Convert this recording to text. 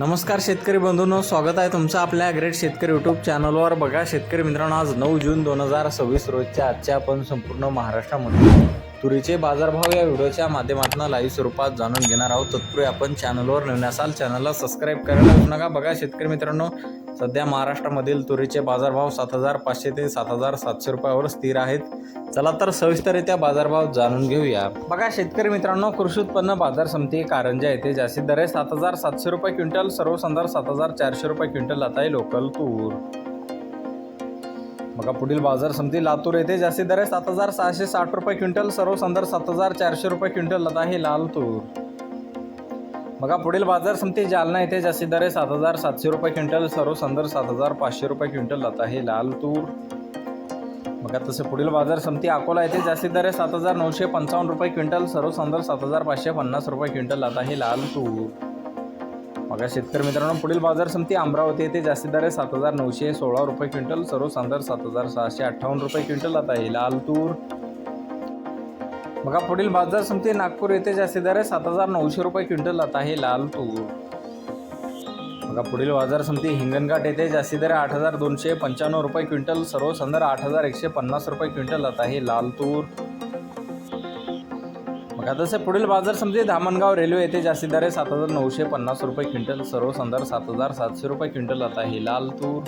नमस्कार शेतकरी बंधूंनो, स्वागत आहे तुमचं आपल्या ॲग्रेट शेतकरी यूट्यूब चॅनलवर। बघा शेतकरी मित्रांनो, आज 9 जून 2026 रोजच्या आजच्या आपण संपूर्ण महाराष्ट्रामध्ये तुरीचे बाजारभाव या व्हिडिओच्या माध्यमातून लाईव्ह स्वरूपात जाणून घेणार आहोत। तत्पूर्वी आपण चॅनलवर नवीन असाल चॅनलला सबस्क्राईब करायला विसरू नका। बघा शेतकरी मित्रांनो, सध्या महाराष्ट्रामधील तुरीचे बाजारभाव 7,500 ते 7,700 रुपयावर स्थिर आहेत। चला तर सविस्तररित्या बाजारभाव जाणून घेऊया। बघा शेतकरी मित्रांनो, कृषी उत्पन्न बाजार समिती कारंजा येथे जास्तीत दर 7,700 रुपये क्विंटल, सर्वसाधारण 7,400 रुपये क्विंटल आता आहे लोकल तूर। बघा पुढील बाजार समिती लातूर येथे जास्तीत दर 7,660 रुपये क्विंटल, सर्वसाधारण 7,400 रुपये क्विंटल आता आहे लाल तूर। बघा पुढील बाजार समिती जालना येथे जास्तीत दर 7,700 रुपये क्विंटल, सर्वसाधारण 7,500 रुपये क्विंटल आता आहे लाल तूर। बघा तसे पुढील बाजार समिती अकोला येथे जास्तीत दर 7,955 रुपये क्विंटल, सर्वसाधारण 7,550 रुपये क्विंटल आता आहे लाल तूर। बघा शेतकरी मित्रांनो, पुढील बाजार समिती अमरावती येथे जास्तीत दर 7,916 रुपये क्विंटल, सर्वसाधारण 7,658 रुपये क्विंटल आता आहे लाल तूर। बघा पुढील बाजार समिती नागपूर येथे जास्तीत दर 7,900 रुपये क्विंटल आता आहे लाल तूर। बघा पुढील बाजार समिती हिंगणघाट येथे जास्तीत दर 8,295 रुपये क्विंटल, सर्वसाधारण 8,150 रुपये क्विंटल आता आहे लाल तूर। बघा तसे पुढील बाजार समिती धामणगाव रेल्वे येथे जास्तीत दर 7,950 रुपये क्विंटल, सर्वसाधारण 7,700 रुपये क्विंटल आता आहे लाल तूर।